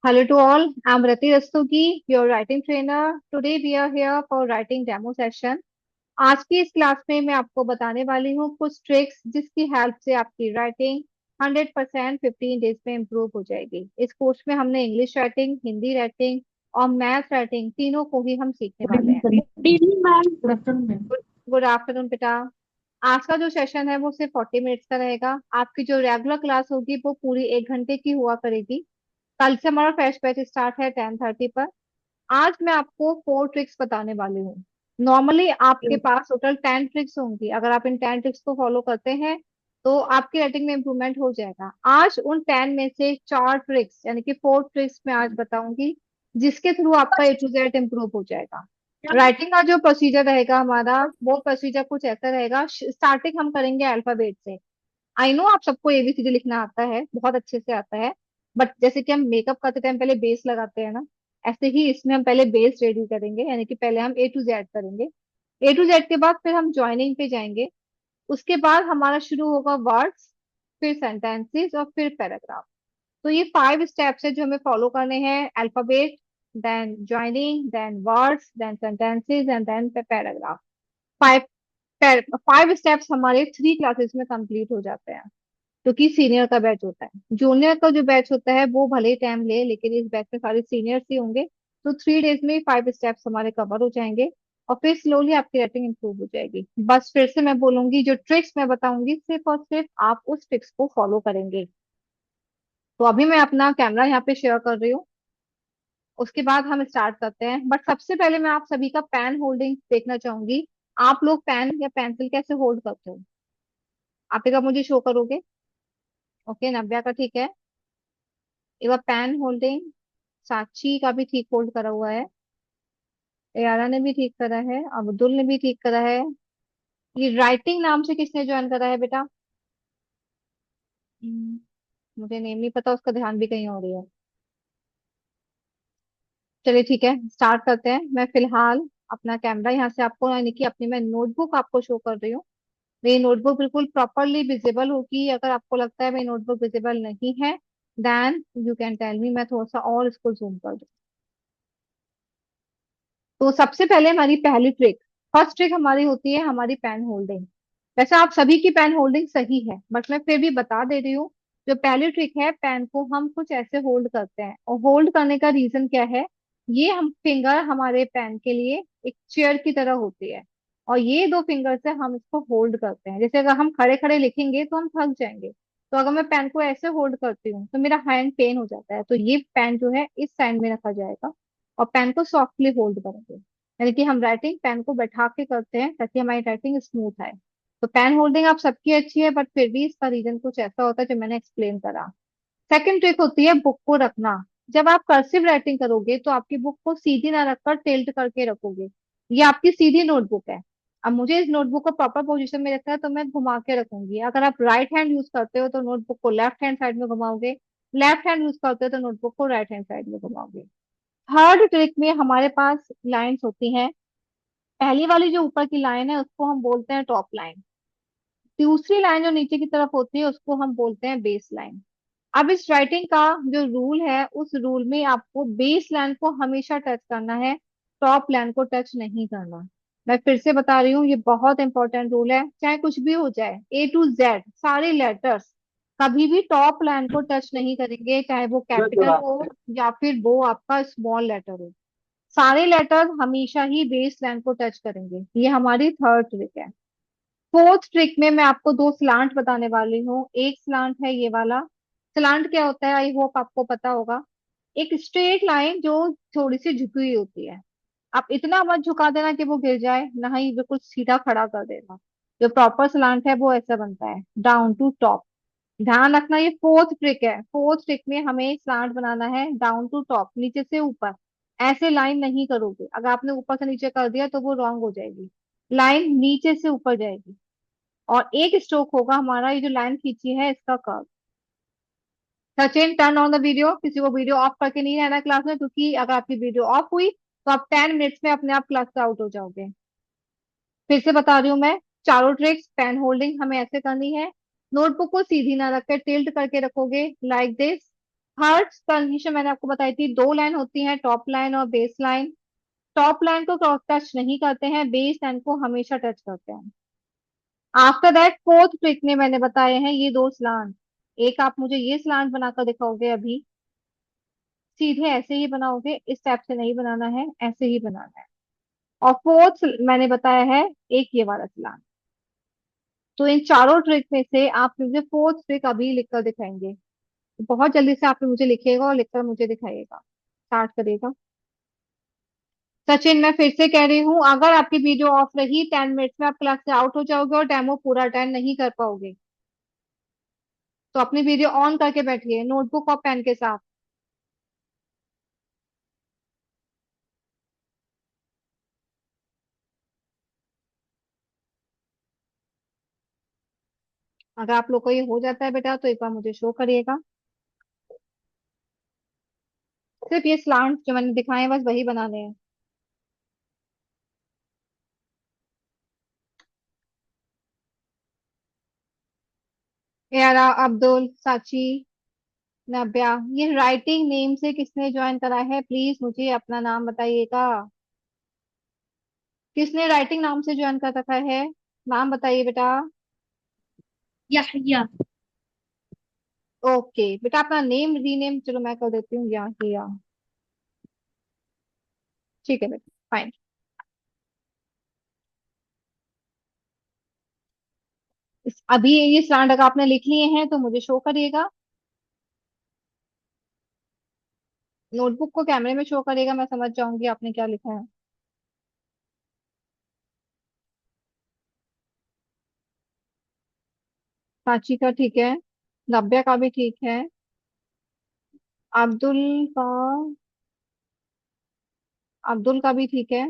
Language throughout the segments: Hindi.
Hello to all. I'm Rati Rastogi, your writing trainer. Today we are here for writing demo session. आज की इस क्लास में मैं आपको बताने वाली हूँ कुछ ट्रिक्स जिसकी हेल्प से आपकी राइटिंग 100% 15 डेज में इम्प्रूव हो जाएगी। इस कोर्स में हमने इंग्लिश राइटिंग, हिंदी राइटिंग और मैथ राइटिंग तीनों को ही हम सीखने गुड वाले इवनिंग हैं। Sir. Good evening ma'am. Good afternoon ma'am. Good good afternoon बेटा। आज का जो सेशन है वो सिर्फ 40 मिनट्स का रहेगा। आपकी जो रेगुलर क्लास होगी वो पूरी 1 घंटे की हुआ करेगी। कल से हमारा फ्रेश बैच स्टार्ट है 10:30 पर। आज मैं आपको 4 ट्रिक्स बताने वाली हूँ। नॉर्मली आपके पास टोटल 10 ट्रिक्स होंगी। अगर आप इन 10 ट्रिक्स को फॉलो करते हैं तो आपकी राइटिंग में इंप्रूवमेंट हो जाएगा। आज उन 10 में से 4 ट्रिक्स यानी कि 4 ट्रिक्स मैं आज बताऊंगी जिसके थ्रू आपका A to Z इम्प्रूव हो जाएगा। राइटिंग का जो प्रोसीजर रहेगा हमारा, वो प्रोसीजर कुछ ऐसा रहेगा। स्टार्टिंग हम करेंगे अल्फाबेट से। आई नो आप सबको ABCD लिखना आता है, बहुत अच्छे से आता है। बट जैसे कि हम मेकअप करते टाइम पहले बेस लगाते हैं ना, ऐसे ही इसमें हम पहले बेस रेडी करेंगे, यानी कि पहले हम A to Z करेंगे। A to Z के बाद फिर हम ज्वाइनिंग पे जाएंगे। उसके बाद हमारा शुरू होगा वर्ड्स, फिर सेंटेंसेस और फिर पैराग्राफ। तो ये 5 स्टेप्स है जो हमें फॉलो करने हैं। Alphabet, then joining, then words, then sentences and then paragraph. Five 5 steps हमारे 3 क्लासेस में कंप्लीट हो जाते हैं, क्योंकि सीनियर का बैच होता है। जूनियर का जो बैच होता है वो भले ही टाइम ले, लेकिन इस बैच में सारे सीनियर्स ही होंगे। तो 3 डेज में 5 स्टेप्स हमारे कवर हो जाएंगे और फिर स्लोली आपकी राइटिंग इंप्रूव हो जाएगी। बस फिर से मैं बोलूंगी, जो ट्रिक्स मैं बताऊंगी सिर्फ और सिर्फ आप उस ट्रिक्स को फॉलो करेंगे। तो अभी मैं अपना कैमरा यहाँ पे शेयर कर रही हूँ। उसके बाद हम स्टार्ट करते हैं, बट सबसे पहले मैं आप सभी का पेन होल्डिंग देखना चाहूंगी। आप लोग पेन या पेंसिल कैसे होल्ड करते हो? आप एक बार मुझे शो करोगे? ओके, नव्या का ठीक है। एक बार पेन होल्डिंग, साक्षी का भी ठीक होल्ड करा हुआ है। यारा ने भी ठीक करा है, अब्दुल ने भी ठीक करा है। ये राइटिंग नाम से किसने ज्वाइन करा है बेटा? हम्म, मुझे नेम नहीं पता, उसका ध्यान भी कहीं और ही है। चलिए ठीक है, स्टार्ट करते हैं। मैं फिलहाल अपना कैमरा यहाँ से आपको, यानी कि अपनी मैं नोटबुक आपको शो कर रही हूँ। मेरी नोटबुक बिल्कुल प्रॉपरली विजिबल होगी। अगर आपको लगता है मेरी नोटबुक विजिबल नहीं है, then you can tell me, मैं थोड़ा सा और इसको जूम कर दूँ। तो सबसे पहले हमारी पहली ट्रिक, फर्स्ट ट्रिक हमारी होती है हमारी पेन होल्डिंग। वैसे आप सभी की पेन होल्डिंग सही है, बट मैं फिर भी बता दे रही हूँ। जो पहली ट्रिक है, पेन को हम कुछ ऐसे होल्ड करते हैं, और होल्ड करने का रीजन क्या है? ये हम फिंगर हमारे पेन के लिए एक चेयर की तरह होती है, और ये 2 फिंगर से हम इसको होल्ड करते हैं। जैसे अगर हम खड़े खड़े लिखेंगे तो हम थक जाएंगे, तो अगर मैं पेन को ऐसे होल्ड करती हूँ तो मेरा हैंड पेन हो जाता है। तो ये पेन जो है इस साइड में रखा जाएगा और पेन को सॉफ्टली होल्ड करेंगे, यानी कि हम राइटिंग पेन को बैठा के करते हैं ताकि हमारी राइटिंग स्मूथ आए। तो पेन होल्डिंग आप सबकी अच्छी है, बट फिर भी इसका रीजन कुछ ऐसा होता है जो मैंने एक्सप्लेन करा। सेकंड ट्रिक होती है बुक को रखना। जब आप कर्सिव राइटिंग करोगे तो आपकी बुक को सीधी ना रखकर टिल्ट करके रखोगे। ये आपकी सीधी नोटबुक है। अब मुझे इस नोटबुक को प्रॉपर पोजीशन में रखना है, तो मैं घुमा के रखूंगी। अगर आप राइट हैंड यूज करते हो तो नोटबुक को लेफ्ट हैंड साइड में घुमाओगे, लेफ्ट हैंड यूज करते हो तो नोटबुक को राइट हैंड साइड में घुमाओगे। थर्ड ट्रिक में हमारे पास लाइंस होती हैं। पहली वाली जो ऊपर की लाइन है उसको हम बोलते हैं टॉप लाइन। दूसरी लाइन जो नीचे की तरफ होती है उसको हम बोलते हैं बेस लाइन। अब इस राइटिंग का जो रूल है, उस रूल में आपको बेस लाइन को हमेशा टच करना है, टॉप लाइन को टच नहीं करना। मैं फिर से बता रही हूँ, ये बहुत इंपॉर्टेंट रूल है। चाहे कुछ भी हो जाए, A to Z सारे लेटर्स कभी भी टॉप लाइन को टच नहीं करेंगे, चाहे वो कैपिटल हो या फिर वो आपका स्मॉल लेटर हो। सारे लेटर हमेशा ही बेस लाइन को टच करेंगे। ये हमारी थर्ड ट्रिक है। फोर्थ ट्रिक में मैं आपको 2 स्लांट बताने वाली हूँ। एक स्लांट है ये वाला। स्लांट क्या होता है, आई होप आपको पता होगा। एक स्ट्रेट लाइन जो थोड़ी सी झुकी हुई होती है। आप इतना मत झुका देना कि वो गिर जाए, ना ही बिल्कुल सीधा खड़ा कर देना। जो प्रॉपर स्लांट है वो ऐसा बनता है, डाउन टू टॉप। ध्यान रखना, ये फोर्थ ट्रिक है। फोर्थ ट्रिक में हमें स्लांट बनाना है डाउन टू टॉप, नीचे से ऊपर। ऐसे लाइन नहीं करोगे, अगर आपने ऊपर से नीचे कर दिया तो वो रॉन्ग हो जाएगी। लाइन नीचे से ऊपर जाएगी, और एक स्ट्रोक होगा हमारा, ये जो लाइन खींची है इसका curve. Sachin, turn on the video. किसी को वीडियो ऑफ करके नहीं रहना क्लास में, क्योंकि अगर आपकी वीडियो ऑफ हुई तो आप 10 मिनट्स में अपने आप क्लास से आउट हो जाओगे। फिर से बता रही हूँ मैं, चारों ट्रिक्स। पेन होल्डिंग हमें ऐसे करनी है, नोटबुक को सीधी ना रखकर टिल्ट करके रखोगे लाइक दिस। हर्ट्ज कंडीशन मैंने आपको बताई थी, दो लाइन होती है, टॉप लाइन और बेस लाइन। टॉप लाइन को क्रॉस टच नहीं करते हैं, बेस लाइन को हमेशा टच करते हैं। आफ्टर दैट फोर्थ ट्रिक में मैंने बताए हैं ये दो स्लांट। एक आप मुझे ये स्लांट बनाकर दिखाओगे अभी, सीधे ऐसे ही बनाओगे, इस टाइप से नहीं बनाना है, ऐसे ही बनाना है। और फोर्थ मैंने बताया है एक ये वाला स्लांट। तो इन चारों ट्रिक में से आप मुझे फोर्थ ट्रिक अभी लिखकर दिखाएंगे। तो बहुत जल्दी से आप मुझे लिखिएगा और लिखकर मुझे दिखाइएगा, स्टार्ट करिएगा। सचिन, मैं फिर से कह रही हूँ, अगर आपकी वीडियो ऑफ रही 10 मिनट्स में आप क्लास से आउट हो जाओगे और डेमो पूरा अटेंड नहीं कर पाओगे। तो अपनी वीडियो ऑन करके बैठिए, नोटबुक और पेन के साथ। अगर आप लोग को ये हो जाता है बेटा तो एक बार मुझे शो करिएगा। सिर्फ ये स्लांट जो मैंने दिखाए हैं बस वही बनाने हैं। यारा, अब्दुल, साची, नब्या, ये राइटिंग नेम से किसने ज्वाइन करा है, प्लीज मुझे अपना नाम बताइएगा। किसने राइटिंग नाम से ज्वाइन कर रखा है, नाम बताइए बेटा। या ओके बेटा, अपना नेम रीनेम चलो मैं कर देती हूँ, या किया। ठीक है बेटा, फाइन। अभी ये स्टैंड अगर आपने लिख लिए हैं तो मुझे शो करिएगा। नोटबुक को कैमरे में शो करिएगा, मैं समझ जाऊंगी आपने क्या लिखा है। साची का ठीक है, नब्या का भी ठीक है, अब्दुल का, अब्दुल का भी ठीक है।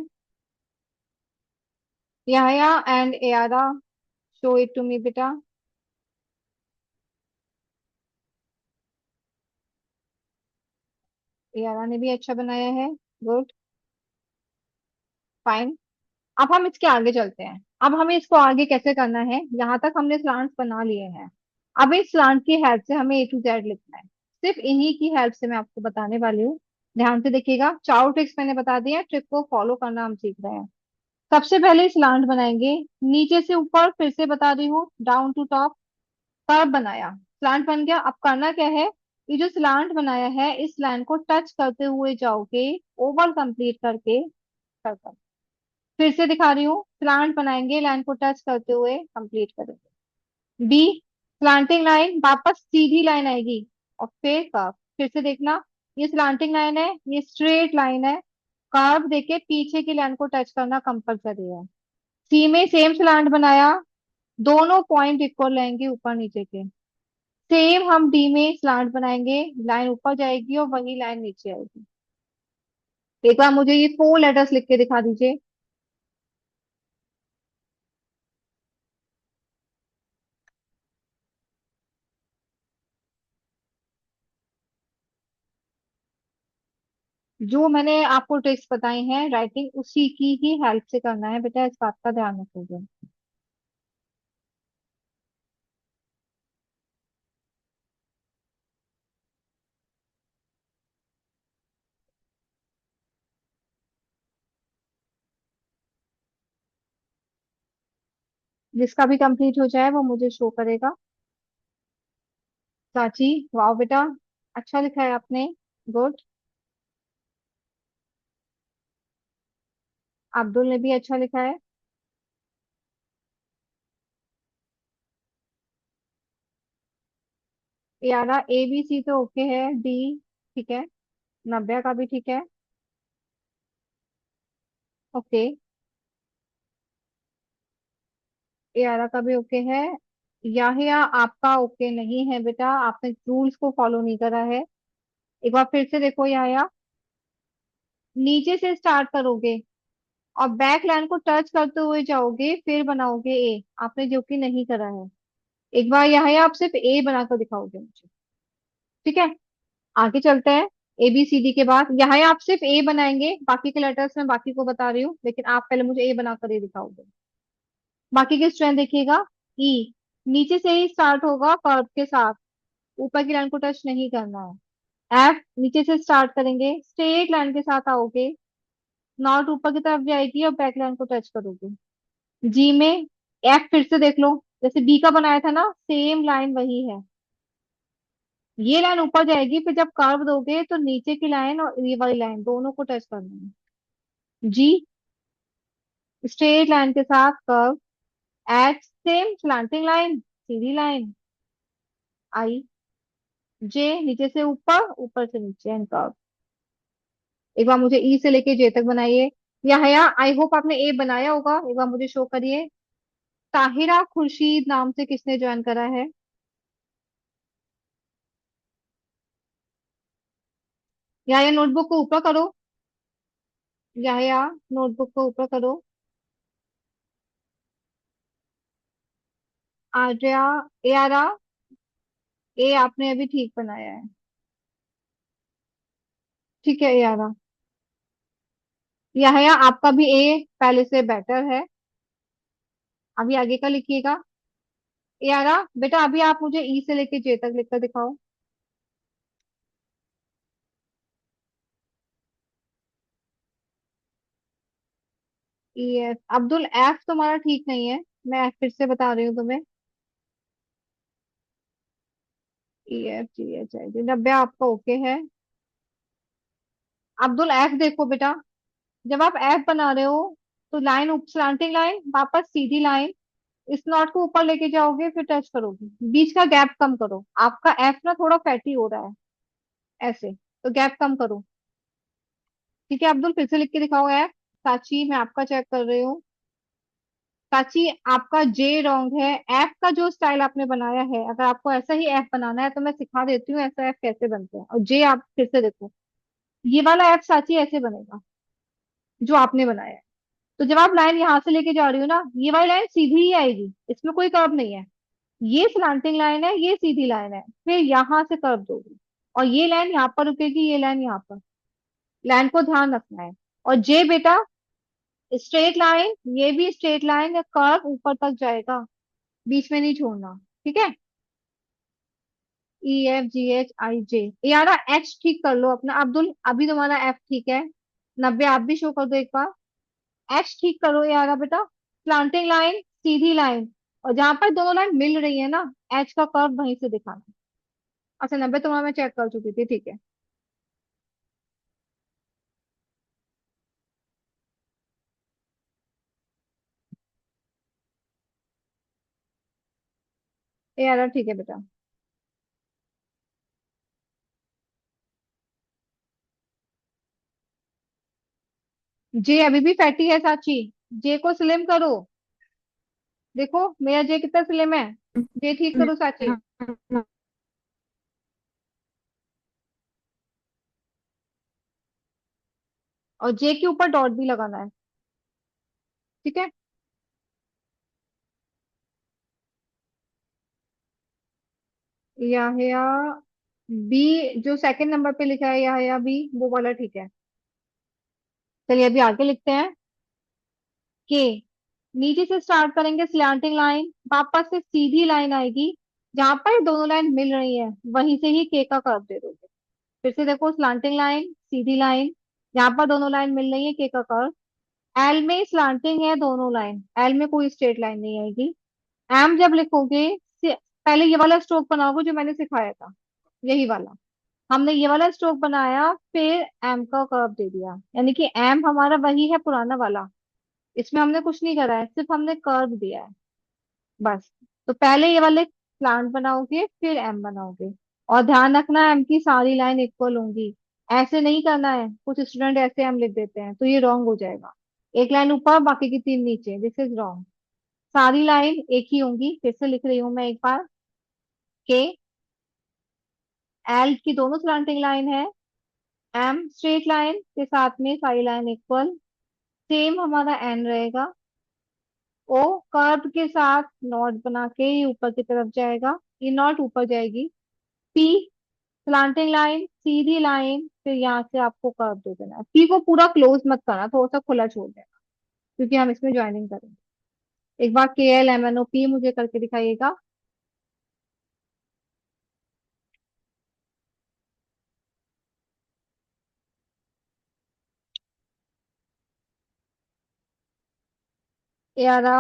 याया एंड एयारा, शो इट टू मी बेटा। एयारा ने भी अच्छा बनाया है, गुड, फाइन। अब हम इसके आगे चलते हैं। अब हमें इसको आगे कैसे करना है, यहाँ तक हमने स्लांट्स बना लिए हैं। अब इस स्लांट की हेल्प से हमें A to Z लिखना है। सिर्फ इन्हीं की हेल्प से मैं आपको बताने वाली हूँ। ध्यान से देखिएगा, चारों ट्रिक्स मैंने बता दी है, ट्रिक को फॉलो करना हम सीख रहे हैं। सबसे पहले स्लांट बनाएंगे, नीचे से ऊपर, फिर से बता रही हूँ, डाउन टू टॉप। कर्व बनाया, स्लांट बन गया। अब करना क्या है, ये जो स्लांट बनाया है इस लाइन को टच करते हुए जाओगे, ओवल कंप्लीट करके, सर्कल। फिर से दिखा रही हूँ, स्लांट बनाएंगे, लाइन को टच करते हुए कंप्लीट करेंगे। बी, स्लांटिंग लाइन, वापस सीधी लाइन आएगी और फिर कर्व। फिर से देखना, ये स्लांटिंग लाइन है, ये स्ट्रेट लाइन है। कर्व देके पीछे की लाइन को टच करना कंपलसरी है। सी में सेम स्लांट बनाया, दोनों पॉइंट इक्वल रहेंगे ऊपर नीचे के। सेम हम डी में स्लांट बनाएंगे, लाइन ऊपर जाएगी और वही लाइन नीचे आएगी। एक बार मुझे ये 4 लेटर्स लिख के दिखा दीजिए। जो मैंने आपको ट्रिक्स बताई हैं राइटिंग, उसी की ही हेल्प से करना है बेटा, इस बात का ध्यान रखोगे। जिसका भी कंप्लीट हो जाए वो मुझे शो करेगा। चाची, वाह बेटा, अच्छा लिखा है आपने, गुड। अब्दुल ने भी अच्छा लिखा है। यारा, ABC तो ओके है, डी ठीक है, नब्या का भी ठीक है, ओके। यारा का भी ओके है। याहिया, आपका ओके नहीं है बेटा, आपने रूल्स को फॉलो नहीं करा है। एक बार फिर से देखो याहिया, नीचे से स्टार्ट करोगे और बैक लाइन को टच करते हुए जाओगे, फिर बनाओगे ए, आपने जो कि नहीं करा है। एक बार याहिया आप सिर्फ ए बनाकर दिखाओगे मुझे, ठीक है। आगे चलते हैं, ABCD के बाद यहाँ आप सिर्फ ए बनाएंगे, बाकी के लेटर्स मैं बाकी को बता रही हूँ, लेकिन आप पहले मुझे ए बनाकर ही दिखाओगे। बाकी की स्ट्रेंथ देखिएगा, ई, नीचे से ही स्टार्ट होगा कर्व के साथ, ऊपर की लाइन को टच नहीं करना है। एफ नीचे से स्टार्ट करेंगे, स्ट्रेट लाइन के साथ आओगे, नॉट ऊपर की तरफ जाएगी और बैक लाइन को टच करोगे। जी में एफ फिर से देख लो, जैसे बी का बनाया था ना, सेम लाइन वही है। ये लाइन ऊपर जाएगी, फिर जब कर्व दोगे तो नीचे की लाइन और ये वाली लाइन दोनों को टच करना है। जी स्ट्रेट लाइन के साथ curve, H same slanting line, सीधी लाइन, आई जे नीचे से ऊपर, ऊपर से नीचे एंड कर्व। एक बार मुझे ई से लेके जे तक बनाइए। या आई होप आपने ए बनाया होगा, एक बार मुझे शो करिए। ताहिरा खुर्शीद नाम से किसने ज्वाइन करा है? या नोटबुक को ऊपर करो, या नोटबुक को ऊपर करो। आर्या, यारा, ए आपने अभी ठीक बनाया है। ठीक है यारा। या आपका भी ए पहले से बेटर है। अभी आगे का लिखिएगा। यारा बेटा, अभी आप मुझे ई से लेके जे तक लिखकर दिखाओ। ई एफ अब्दुल, एफ तुम्हारा ठीक नहीं है, मैं फिर से बता रही हूँ तुम्हें। ई एफ जी एच आई जी, 90 आपका ओके है। अब्दुल एफ देखो बेटा, जब आप एफ बना रहे हो तो लाइन स्लांटिंग लाइन, वापस सीधी लाइन, इस नॉट को ऊपर लेके जाओगे, फिर टच करोगे, बीच का गैप कम करो। आपका एफ ना थोड़ा फैटी हो रहा है ऐसे, तो गैप कम करो। ठीक है अब्दुल, फिर से लिख के दिखाओ एफ। साची मैं आपका चेक कर रही हूँ। साची आपका जे रॉन्ग है। एफ का जो स्टाइल आपने बनाया है, अगर आपको ऐसा ही एफ बनाना है तो मैं सिखा देती हूँ ऐसा एफ कैसे बनते हैं। और जे आप फिर से देखो, ये वाला एफ साची ऐसे बनेगा जो आपने बनाया है। तो जब आप लाइन यहाँ से लेके जा रही हो ना, ये वाली लाइन सीधी ही आएगी, इसमें कोई कर्व नहीं है। ये स्लांटिंग लाइन है, ये सीधी लाइन है, फिर यहाँ से कर्व दोगे और ये लाइन यहाँ पर रुकेगी, ये लाइन यहाँ पर। लाइन को ध्यान रखना है। और जे बेटा स्ट्रेट लाइन, ये भी स्ट्रेट लाइन या कर्व ऊपर तक जाएगा, बीच में नहीं छोड़ना। ठीक है। E F G H I J. यारा एच ठीक कर लो अपना अब्दुल, अभी तुम्हारा एफ ठीक है। 90 आप भी शो कर दो एक बार। एच ठीक करो यारा बेटा, प्लांटिंग लाइन, सीधी लाइन, और जहां पर दोनों लाइन मिल रही है ना, एच का कर्व वहीं से दिखाना। अच्छा 90 तुम्हारा मैं चेक कर चुकी थी, ठीक है। यारा ठीक है बेटा। जे अभी भी फैटी है साची, जे को स्लिम करो। देखो मेरा जे कितना स्लिम है। जे ठीक करो साची। और जे के ऊपर डॉट भी लगाना है। ठीक है। या बी जो सेकंड नंबर पे लिखा है, या बी वो वाला ठीक है। चलिए अभी आगे लिखते हैं। के नीचे से स्टार्ट करेंगे, स्लैंटिंग लाइन, वापस से सीधी लाइन आएगी, जहां पर ये दोनों लाइन मिल रही है वहीं से ही के का कर्व दे दोगे। फिर से देखो, स्लांटिंग लाइन, सीधी लाइन, यहाँ पर दोनों लाइन मिल रही है, के का कर्व। एल में स्लांटिंग है दोनों लाइन, एल में कोई स्ट्रेट लाइन नहीं आएगी। एम जब लिखोगे, पहले ये वाला स्ट्रोक बनाओगे जो मैंने सिखाया था, यही वाला। हमने ये वाला स्ट्रोक बनाया, फिर एम का कर्व दे दिया, यानी कि एम हमारा वही है पुराना वाला। इसमें हमने कुछ नहीं करा है, सिर्फ हमने कर्व दिया है बस। तो पहले ये वाले प्लांट बनाओगे, फिर एम बनाओगे। और ध्यान रखना एम की सारी लाइन इक्वल होंगी, ऐसे नहीं करना है। कुछ स्टूडेंट ऐसे एम लिख देते हैं तो ये रॉन्ग हो जाएगा। एक लाइन ऊपर, बाकी की तीन नीचे, दिस इज रॉन्ग। सारी लाइन एक ही होंगी। फिर से लिख रही हूं मैं एक बार। के एल की दोनों स्लैंटिंग लाइन है, एम स्ट्रेट लाइन के साथ में सारी लाइन इक्वल, सेम हमारा एन रहेगा। ओ कर्व के साथ नॉट बना के ये ऊपर की तरफ जाएगा, ये नॉट ऊपर जाएगी। पी स्लांटिंग लाइन, सीधी लाइन, फिर यहाँ से आपको कर्व दे देना है। पी को पूरा क्लोज मत करना, थोड़ा सा खुला छोड़ देना, क्योंकि हम इसमें ज्वाइनिंग करेंगे। एक बार के L M N O P मुझे करके दिखाइएगा। यारा,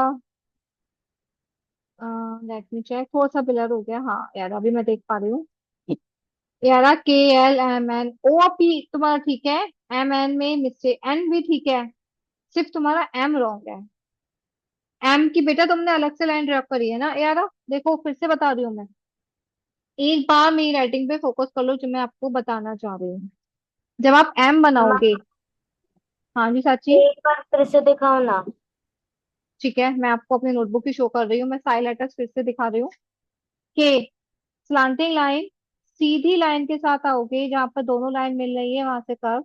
लेट मी चेक, थोड़ा सा ब्लर हो गया, हाँ यार अभी मैं देख पा रही हूँ। यारा KLMN ओ पी तुम्हारा ठीक है। MN में मिस्टेक, N भी ठीक है, सिर्फ तुम्हारा M रॉन्ग है। M की बेटा तुमने अलग से लाइन ड्रॉ करी है ना यारा, देखो फिर से बता रही हूँ मैं। एक बार मेरी राइटिंग पे फोकस कर लो, जो मैं आपको बताना चाह रही हूँ। जब आप M बनाओगे, मैम हाँ जी साची। एक बार फिर से दिखाओ ना। ठीक है, मैं आपको अपनी नोटबुक की शो कर रही हूँ, मैं साई लेटर्स फिर से दिखा रही हूँ। के, स्लांटिंग लाइन, सीधी लाइन के साथ आओगे जहां पर दोनों लाइन मिल रही है वहां से कर्व।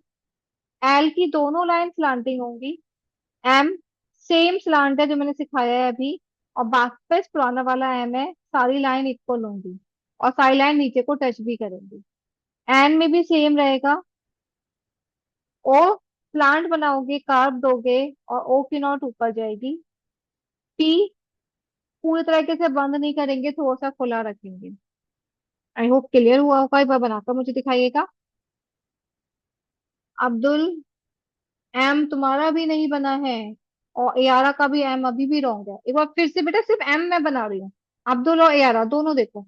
एल की दोनों लाइन स्लांटिंग होंगी। एम, सेम स्लांट है जो मैंने सिखाया है अभी। और वापस पुराना वाला एम है, सारी लाइन इक्वल होंगी और सारी लाइन नीचे को टच भी करेंगी। एन में भी सेम रहेगा। ओ, प्लांट बनाओगे, कार्व दोगे और ओ की नॉट ऊपर जाएगी। पी, पूरी तरीके से बंद नहीं करेंगे, थोड़ा सा खुला रखेंगे। आई होप क्लियर हुआ होगा, एक बार बनाकर मुझे दिखाइएगा। अब्दुल, एम तुम्हारा भी नहीं बना है और एयारा का भी एम अभी भी रॉन्ग है। एक बार फिर से बेटा, सिर्फ एम मैं बना रही हूँ। अब्दुल और एयारा दोनों देखो,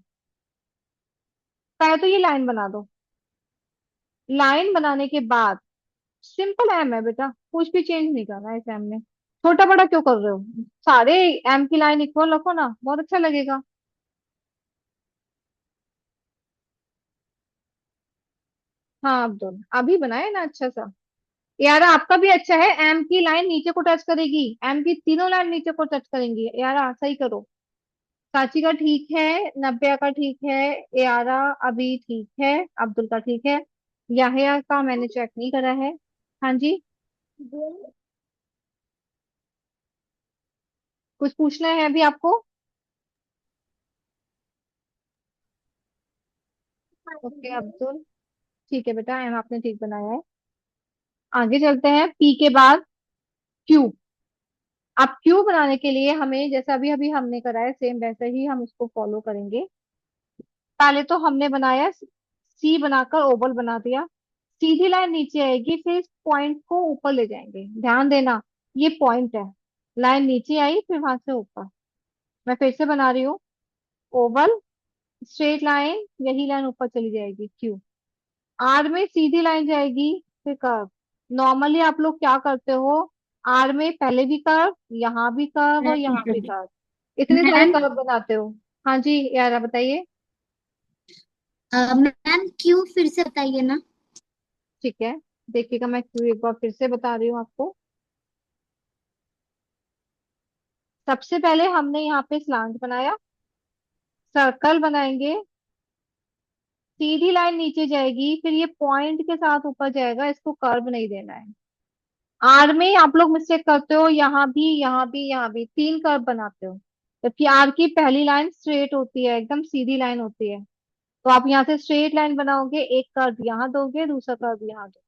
चाहे तो ये लाइन बना दो। लाइन बनाने के बाद सिंपल एम है बेटा, कुछ भी चेंज नहीं करना है इस एम में। छोटा बड़ा क्यों कर रहे हो? सारे एम की लाइन इक्वल रखो ना, बहुत अच्छा लगेगा। हाँ अब्दुल, अभी बनाए ना अच्छा सा। यार आपका भी अच्छा है, एम की लाइन नीचे को टच करेगी, एम की तीनों लाइन नीचे को टच करेंगी। यार सही करो। साची का ठीक है, नब्या का ठीक है, यारा अभी ठीक है, अब्दुल का ठीक है। याहिया का मैंने चेक नहीं करा है। हाँ जी, कुछ पूछना है अभी आपको? ओके अब्दुल, ठीक है बेटा, एम आपने ठीक बनाया है। आगे चलते हैं, पी के बाद क्यू। अब क्यू बनाने के लिए हमें, जैसा अभी अभी हमने करा है सेम वैसे ही हम उसको फॉलो करेंगे। पहले तो हमने बनाया, सी बनाकर ओवल बना दिया। सीधी लाइन नीचे आएगी, फिर इस पॉइंट को ऊपर ले जाएंगे, ध्यान देना। ये पॉइंट है, लाइन नीचे आई फिर वहां से ऊपर। मैं फिर से बना रही हूँ, ओवल, स्ट्रेट लाइन, यही लाइन ऊपर चली जाएगी क्यू। आर में सीधी लाइन जाएगी, फिर कर्व। नॉर्मली आप लोग क्या करते हो, आर में पहले भी कर्व, यहाँ भी कर्व और यहाँ भी कर्व, इतने सारे मैम कर्व बनाते हो। हाँ जी यारा बताइए। मैम क्यों फिर से बताइए ना। ठीक है, देखिएगा, मैं क्यू एक बार फिर से बता रही हूँ आपको। सबसे पहले हमने यहाँ पे स्लांट बनाया, सर्कल बनाएंगे, सीधी लाइन नीचे जाएगी, फिर ये पॉइंट के साथ ऊपर जाएगा, इसको कर्व नहीं देना है। आर में आप लोग मिस्टेक करते हो, यहाँ भी यहाँ भी यहाँ भी तीन कर्व बनाते हो, जबकि आर की पहली लाइन स्ट्रेट होती है, एकदम सीधी लाइन होती है। तो आप यहाँ से स्ट्रेट लाइन बनाओगे, एक कर्व यहाँ दोगे, दूसरा कर्व यहाँ दोगे।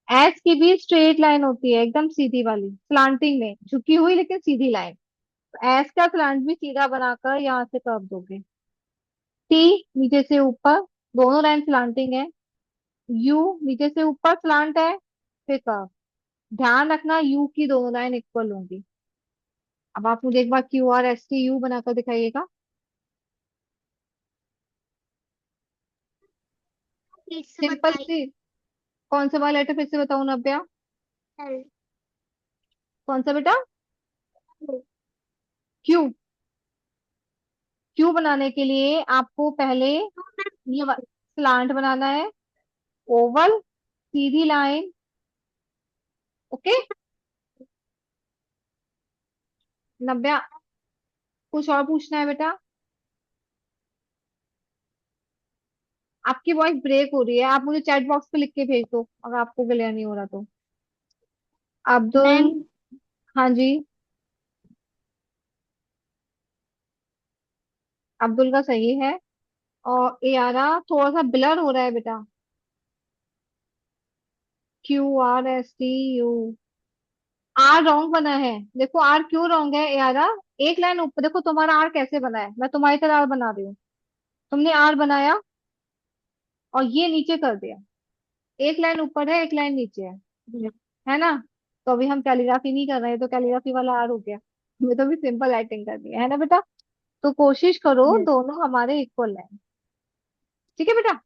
एस की भी स्ट्रेट लाइन होती है, एकदम सीधी वाली, स्लांटिंग में झुकी हुई लेकिन सीधी लाइन। तो एस का स्लांट भी सीधा बनाकर यहाँ से कर्व दोगे। टी, नीचे से ऊपर, दोनों लाइन स्लांटिंग है। यू, नीचे से ऊपर स्लांट है, फिर कर्व। ध्यान रखना यू की दोनों लाइन इक्वल होंगी। अब आप मुझे एक बार QRSTU बनाकर दिखाइएगा। फिर से सिंपल बताइए। सी। कौन सा वाला लेटर फिर से बताऊं नव्या? कौन सा बेटा? क्यू। क्यू बनाने के लिए आपको पहले ये स्लांट बनाना है, ओवल, सीधी लाइन। ओके नव्या, कुछ और पूछना है बेटा? आपकी वॉइस ब्रेक हो रही है, आप मुझे चैट बॉक्स पे लिख के भेज दो अगर आपको क्लियर नहीं हो रहा तो। अब्दुल, मैम हाँ जी, अब्दुल का सही है। और यारा थोड़ा सा ब्लर हो रहा है बेटा। QRSTU, आर रॉन्ग बना है। देखो आर क्यों रॉन्ग है यारा, एक लाइन ऊपर देखो, तुम्हारा आर कैसे बना है, मैं तुम्हारी तरह आर बना रही हूँ। तुमने आर बनाया और ये नीचे कर दिया, एक लाइन ऊपर है एक लाइन नीचे है ना? तो अभी हम कैलीग्राफी नहीं कर रहे हैं, तो कैलीग्राफी वाला आर हो गया। हमें तो भी सिंपल राइटिंग करनी है ना बेटा। तो कोशिश करो यस। दोनों हमारे इक्वल है। ठीक है बेटा।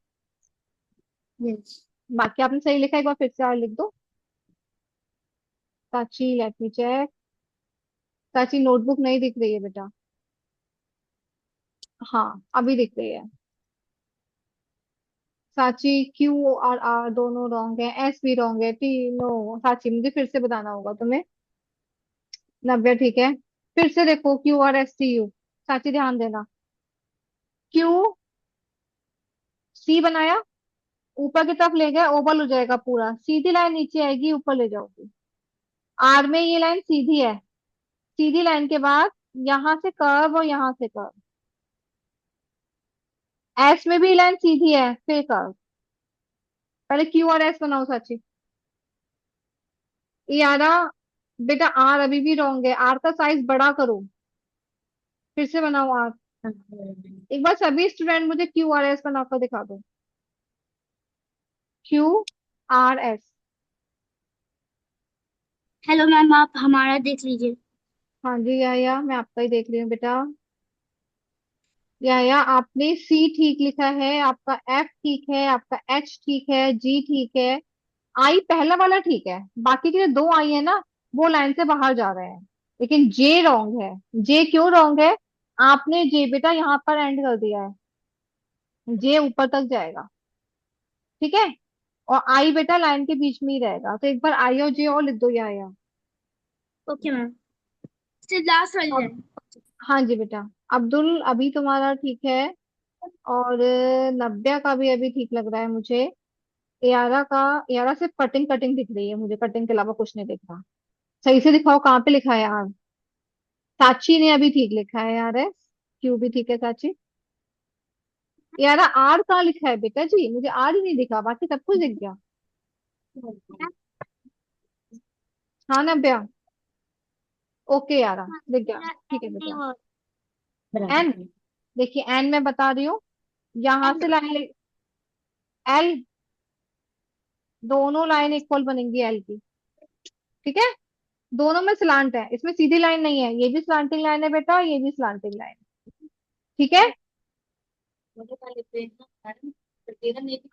यस। बाकी आपने सही लिखा है, एक बार फिर से और लिख दो। साची लेट मी चेक। साची नोटबुक नहीं दिख रही है बेटा। हाँ अभी दिख रही है। साची क्यू और आर दोनों रॉन्ग है, एस भी रॉन्ग है, टी नो। साची मुझे फिर से बताना होगा तुम्हें। नब्बे ठीक है। फिर से देखो Q R S T U. साची ध्यान देना। क्यू सी बनाया, ऊपर की तरफ ले गए, ओवल हो जाएगा पूरा, सीधी लाइन नीचे आएगी, ऊपर ले जाओगे। आर में ये लाइन सीधी है, सीधी लाइन के बाद यहां से कर्व और यहां से कर्व। एस में भी लाइन सीधी है, फिर कर्व। पहले क्यू और एस बनाओ साची। ये आ रहा। बेटा आर अभी भी रॉन्ग है, आर का साइज बड़ा करो। फिर से बनाओ आर। एक बार सभी स्टूडेंट मुझे क्यू आर एस बनाकर दिखा दो। Q R S. Hello ma'am, आप हमारा देख लीजिए। हाँ जी या मैं आपका ही देख रही हूँ बेटा। या आपने सी ठीक लिखा है, आपका एफ ठीक है, आपका एच ठीक है, जी ठीक है। आई पहला वाला ठीक है। बाकी के जो दो आई है ना, वो लाइन से बाहर जा रहे हैं। लेकिन जे रॉन्ग है। जे क्यों रॉन्ग है? आपने जे बेटा यहाँ पर एंड कर दिया है। जे ऊपर तक जाएगा। ठीक है। और आई बेटा लाइन के बीच में ही रहेगा, तो एक बार आई और जे और लिख दो या। Okay ma'am. सिर्फ लास्ट वाली अब लाइन। हाँ जी बेटा। अब्दुल अभी तुम्हारा ठीक है। और नब्बे का भी अभी ठीक लग रहा है मुझे। यारा का, यारा सिर्फ कटिंग कटिंग दिख रही है मुझे, कटिंग के अलावा कुछ नहीं दिख रहा। सही से दिखाओ कहाँ पे लिखा है यार। साची ने अभी ठीक लिखा है यार, है क्यू भी ठीक है साची। यारा आर कहाँ लिखा है बेटा जी? मुझे आर ही नहीं दिखा, बाकी सब कुछ दिख गया। हाँ नब्बे। ओके यारा दिख गया, ठीक है बेटा। एन, देखिए एन मैं बता रही हूँ। यहाँ से लाइन, एल, दोनों लाइन इक्वल बनेंगी एल की। ठीक है। दोनों में स्लांट है, इसमें सीधी लाइन नहीं है, ये भी स्लांटिंग लाइन है बेटा, ये भी स्लांटिंग लाइन। ठीक है।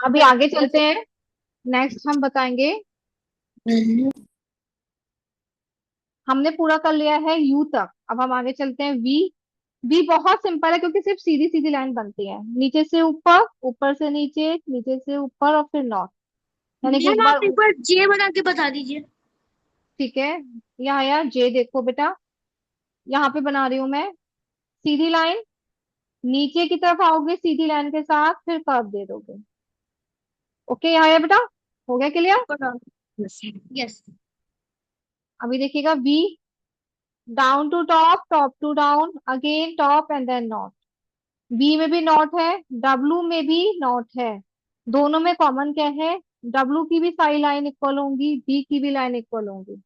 अभी आगे चलते हैं। नेक्स्ट हम बताएंगे। हमने पूरा कर लिया है यू तक, अब हम आगे चलते हैं वी। वी बहुत सिंपल है क्योंकि सिर्फ सीधी सीधी लाइन बनती है, नीचे से ऊपर, ऊपर से नीचे, नीचे से ऊपर और फिर नॉर्थ। यानी कि एक मैम बार आप एक बार जे बना के बता दीजिए। ठीक है। यहाँ यार जे देखो बेटा, यहाँ पे बना रही हूं मैं। सीधी लाइन, नीचे की तरफ आओगे सीधी लाइन के साथ, फिर कर्व दे दोगे। ओके यहाँ है बेटा। हो गया क्लियर? यस। अभी देखिएगा V, down to top, top to down, again top and then knot. B में भी नॉट है, डब्लू में भी नॉट है। दोनों में कॉमन क्या है? डब्लू की भी सारी लाइन इक्वल होंगी, बी की भी लाइन इक्वल होंगी।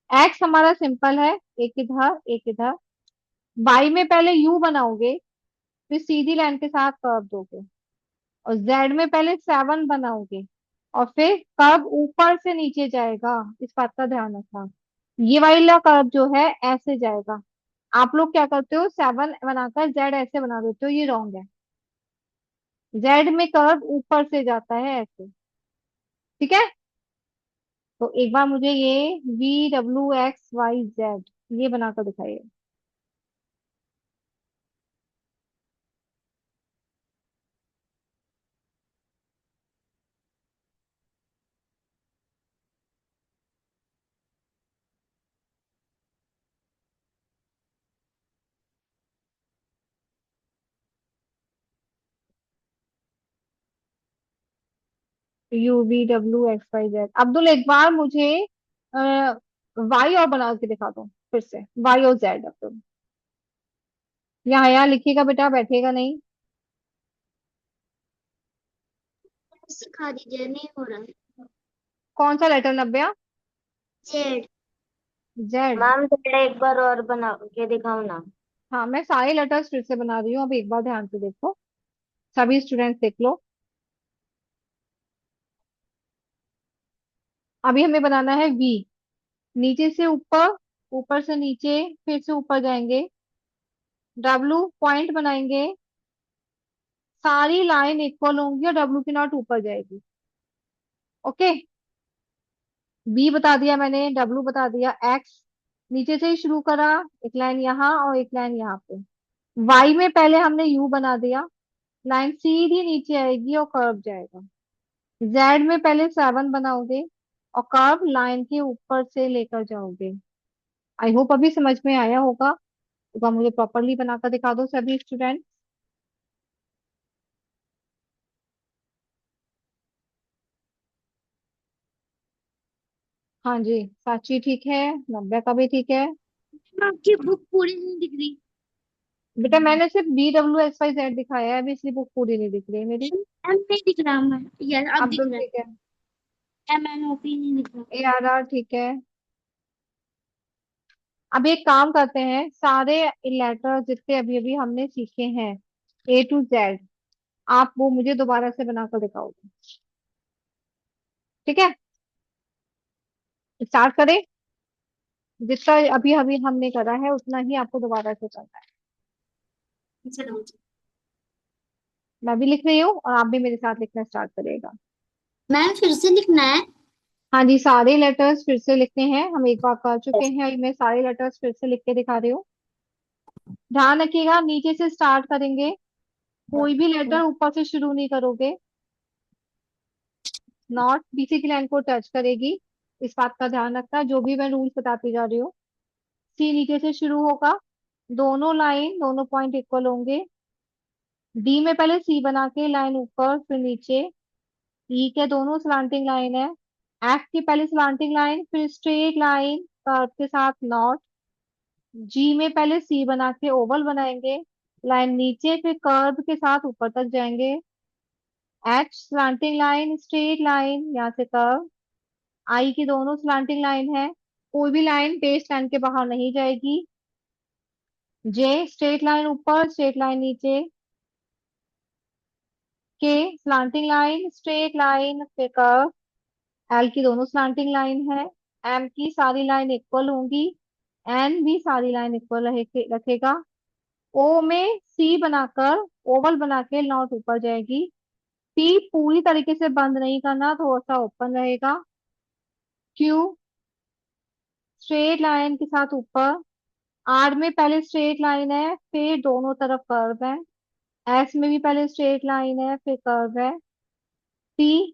एक्स हमारा सिंपल है, एक इधर एक इधर। वाई में पहले यू बनाओगे, फिर सीधी लाइन के साथ कर्व दोगे। और जेड में पहले सेवन बनाओगे, और फिर कर्व ऊपर से नीचे जाएगा। इस बात का ध्यान रखना। ये वाला कर्व जो है ऐसे जाएगा। आप लोग क्या करते हो, सेवन बनाकर जेड ऐसे बना देते हो, ये रॉन्ग है। जेड में कर्व ऊपर से जाता है ऐसे। ठीक है। तो एक बार मुझे ये V W X Y Z ये बनाकर दिखाइए। U V W X Y Z. Abdul एक बार मुझे वाई और बना के दिखा दो फिर से, वाई और जेड अब्दुल। यहाँ लिखिएगा बेटा, बैठेगा नहीं। सिखा दीजिए, नहीं हो रहा है। कौन सा लेटर नब्बे? जेड। जेड। मैम थोड़ा एक बार और बना के दिखाओ ना। हाँ मैं सारे लेटर्स फिर से बना रही हूँ, अब एक बार ध्यान से देखो। सभी स्टूडेंट्स देख लो। अभी हमें बनाना है वी, नीचे से ऊपर, ऊपर से नीचे, फिर से ऊपर जाएंगे, डब्लू पॉइंट बनाएंगे, सारी लाइन इक्वल होंगी और डब्लू की नॉट ऊपर जाएगी। ओके। बी बता दिया मैंने, डब्लू बता दिया, एक्स नीचे से ही शुरू करा, एक लाइन यहाँ और एक लाइन यहाँ पे। वाई में पहले हमने यू बना दिया, लाइन सीधी नीचे आएगी और कर्व जाएगा। जेड में पहले 7 बनाओगे और कर्व लाइन के ऊपर से लेकर जाओगे। आई होप अभी समझ में आया होगा। एक बार मुझे प्रॉपरली बनाकर दिखा दो सभी स्टूडेंट। हाँ जी, साची ठीक है, नब्बे का भी ठीक है। मैम आपकी बुक पूरी नहीं दिख रही। बेटा मैंने सिर्फ BWXYZ दिखाया है, अभी इसलिए बुक पूरी नहीं दिख रही है मेरी। एम नहीं दिख रहा मैम, यस अब दिख अब्दुल रहा ठीक है, है। एम एन ओ पी नहीं दिख रहा। ARR ठीक है। अब एक काम करते हैं, सारे लेटर जितने अभी अभी हमने सीखे हैं A to Z, आप वो मुझे दोबारा से बनाकर दिखाओगे। ठीक है, स्टार्ट करें। जितना अभी अभी हमने करा है उतना ही आपको दोबारा से करना है। चलो। मैं भी लिख रही हूँ और आप भी मेरे साथ लिखना स्टार्ट करिएगा। मैम फिर से लिखना है। हाँ जी, सारे लेटर्स फिर से लिखने हैं, हम एक बार कर चुके हैं, मैं सारे लेटर्स फिर से लिख के दिखा रही हूँ। ध्यान रखिएगा, नीचे से स्टार्ट करेंगे, कोई भी लेटर ऊपर से शुरू नहीं करोगे। नॉट बीसी की लाइन को टच करेगी, इस बात का ध्यान रखना, जो भी मैं रूल्स बताती जा रही हूँ। सी नीचे से शुरू होगा, दोनों लाइन दोनों पॉइंट इक्वल होंगे। डी में पहले सी बना के लाइन ऊपर फिर नीचे। ई के दोनों स्लांटिंग लाइन है। एफ की पहले स्लांटिंग लाइन फिर स्ट्रेट लाइन कर्व के साथ नॉट। जी में पहले सी बना के ओवल बनाएंगे, लाइन नीचे फिर कर्व के साथ ऊपर तक जाएंगे। H slanting line straight line यहाँ से कर्व। आई की दोनों स्लांटिंग लाइन है, कोई भी लाइन बेस लाइन के बाहर नहीं जाएगी। जे स्ट्रेट लाइन ऊपर स्ट्रेट लाइन नीचे। के स्लांटिंग लाइन स्ट्रेट लाइन फिर कर्व। एल की दोनों स्लांटिंग लाइन है। एम की सारी लाइन इक्वल होंगी। एन भी सारी लाइन इक्वल रखेगा। ओ में सी बनाकर ओवल बना के नॉट ऊपर जाएगी। पी पूरी तरीके से बंद नहीं करना, थोड़ा सा ओपन रहेगा। क्यू स्ट्रेट लाइन के साथ ऊपर। आर में पहले स्ट्रेट लाइन है फिर दोनों तरफ कर्व है। एस में भी पहले स्ट्रेट लाइन है फिर कर्व है। टी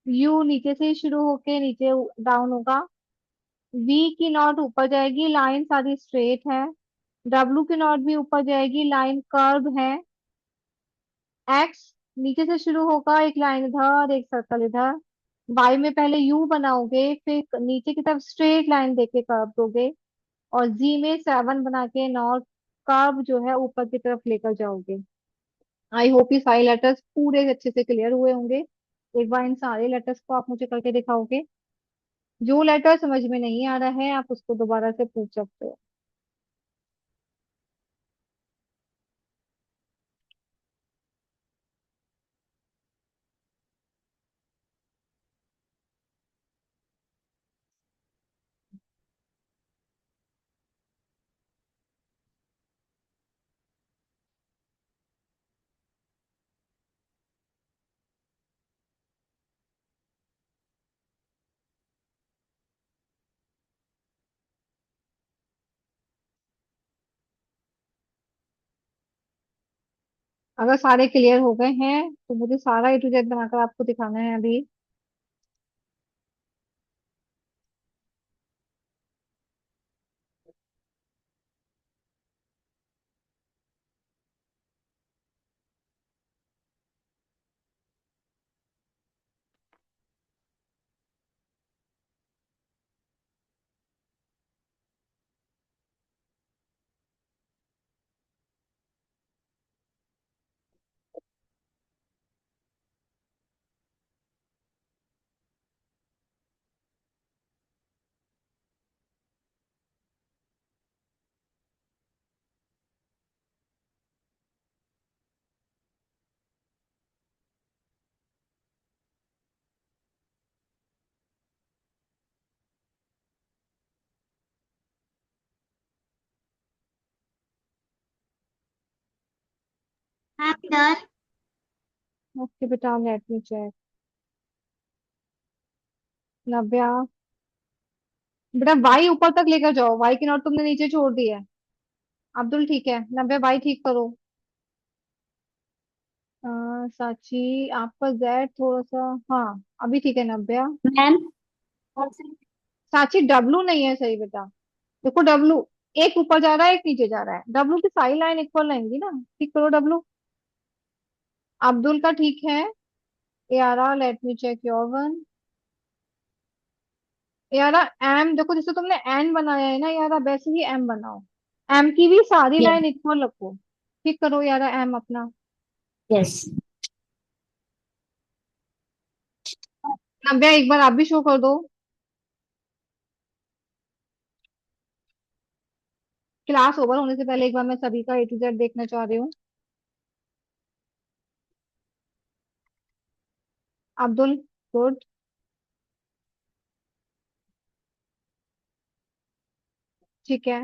यू नीचे से शुरू होके नीचे डाउन होगा। वी की नॉट ऊपर जाएगी, लाइन सारी स्ट्रेट है। डब्लू की नॉट भी ऊपर जाएगी, लाइन कर्व है। एक्स नीचे से शुरू होगा, एक लाइन इधर एक सर्कल इधर। वाई में पहले यू बनाओगे फिर नीचे की तरफ स्ट्रेट लाइन देके कर्व दोगे। और जी में 7 बना के नॉट कर्व जो है ऊपर की तरफ लेकर जाओगे। आई होप ये सारे लेटर्स पूरे अच्छे से क्लियर हुए होंगे। एक बार इन सारे लेटर्स को आप मुझे करके दिखाओगे। जो लेटर समझ में नहीं आ रहा है आप उसको दोबारा से पूछ सकते हो। अगर सारे क्लियर हो गए हैं तो मुझे सारा A to Z बनाकर आपको दिखाना है अभी। I'm done. ओके बेटा, लेट मी चेक। नव्या, बेटा वाई ऊपर तक लेकर जाओ, वाई की नोट तुमने नीचे छोड़ दी है। अब्दुल ठीक है, नव्या वाई ठीक करो। साची, आपका जेड थोड़ा सा, हाँ अभी ठीक है नव्या। मैम। साची डब्लू नहीं है सही बेटा। देखो डब्लू एक ऊपर जा रहा है, एक नीचे जा रहा है, डब्लू की सारी लाइन इक्वल रहेंगी ना, ठीक करो डब्लू। अब्दुल का ठीक है। यारा let me check your one. यारा एम देखो, जैसे तुमने एन बनाया है ना यारा, वैसे ही एम बनाओ। एम की भी सारी यस। लाइन इक्वल रखो। ठीक करो यारा एम अपना। यस। नव्या एक बार आप भी शो कर दो। क्लास ओवर होने से पहले एक बार मैं सभी का A to Z देखना चाह रही हूँ। अब्दुल, गुड, ठीक है।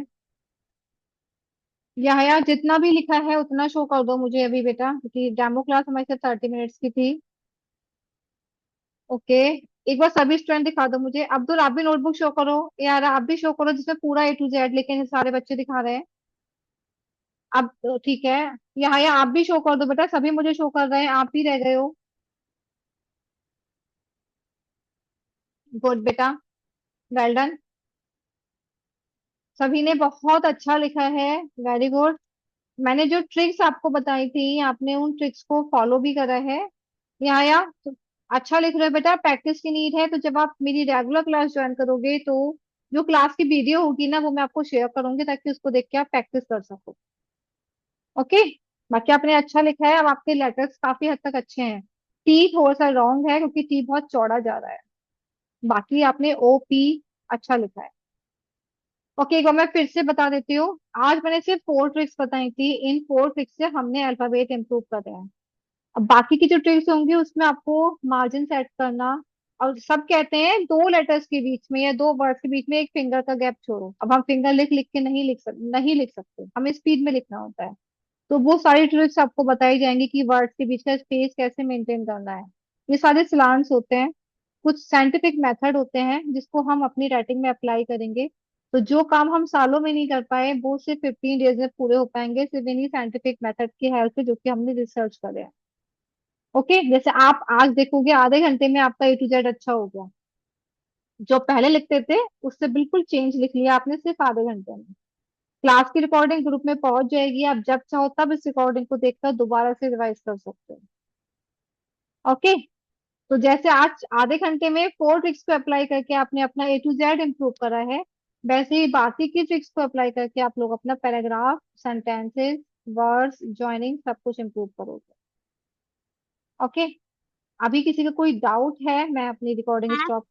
यह जितना भी लिखा है उतना शो कर दो मुझे अभी बेटा, क्योंकि डेमो क्लास हमारी सिर्फ 30 मिनट्स की थी। ओके, एक बार सभी स्टूडेंट दिखा दो मुझे। अब्दुल आप भी नोटबुक शो करो, यार आप भी शो करो जिसमें पूरा A to Z, लेकिन सारे बच्चे दिखा रहे हैं। अब ठीक है। यहाँ आप भी शो कर दो बेटा, सभी मुझे शो कर रहे हैं, आप ही रह गए हो। गुड बेटा, वेल डन। सभी ने बहुत अच्छा लिखा है, वेरी गुड। मैंने जो ट्रिक्स आपको बताई थी, आपने उन ट्रिक्स को फॉलो भी करा है। यहाँ तो अच्छा लिख रहे हो बेटा, प्रैक्टिस की नीड है। तो जब आप मेरी रेगुलर क्लास ज्वाइन करोगे तो जो क्लास की वीडियो होगी ना, वो मैं आपको शेयर करूंगी, ताकि उसको देख के आप प्रैक्टिस कर सको। ओके। बाकी आपने अच्छा लिखा है, अब आपके लेटर्स काफी हद तक अच्छे हैं। टी थोड़ा सा रॉन्ग है क्योंकि टी बहुत चौड़ा जा रहा है। बाकी आपने O P अच्छा लिखा है। ओके, एक बार मैं फिर से बता देती हूँ। आज मैंने सिर्फ 4 ट्रिक्स बताई थी, इन 4 ट्रिक्स से हमने अल्फाबेट इंप्रूव कर रहे हैं। अब बाकी की जो ट्रिक्स होंगी उसमें आपको मार्जिन सेट करना, और सब कहते हैं 2 लेटर्स के बीच में या 2 वर्ड्स के बीच में एक फिंगर का गैप छोड़ो। अब हम फिंगर लिख लिख के नहीं लिख सकते, हमें स्पीड में लिखना होता है। तो वो सारी ट्रिक्स आपको बताई जाएंगी कि वर्ड्स के बीच का स्पेस कैसे मेंटेन करना है। ये सारे स्लांट्स होते हैं, कुछ साइंटिफिक मेथड होते हैं जिसको हम अपनी राइटिंग में अप्लाई करेंगे। तो जो काम हम सालों में नहीं कर पाए, वो सिर्फ 15 डेज में पूरे हो पाएंगे, सिर्फ इन्हीं साइंटिफिक मेथड की हेल्प से, जो कि हमने रिसर्च करे हैं। ओके, जैसे आप आज देखोगे आधे घंटे में आपका A to Z अच्छा हो गया। जो पहले लिखते थे उससे बिल्कुल चेंज लिख लिया आपने सिर्फ आधे घंटे में। क्लास की रिकॉर्डिंग ग्रुप में पहुंच जाएगी, आप जब चाहो तब इस रिकॉर्डिंग को देखकर दोबारा से रिवाइज कर सकते हो। ओके। तो जैसे आज आधे घंटे में 4 ट्रिक्स को अप्लाई करके आपने अपना A to Z इम्प्रूव करा है, वैसे ही बाकी की ट्रिक्स को अप्लाई करके आप लोग अपना पैराग्राफ, सेंटेंसेस, वर्ड्स, ज्वाइनिंग सब कुछ इम्प्रूव करोगे। ओके। अभी किसी का कोई डाउट है, मैं अपनी रिकॉर्डिंग स्टॉप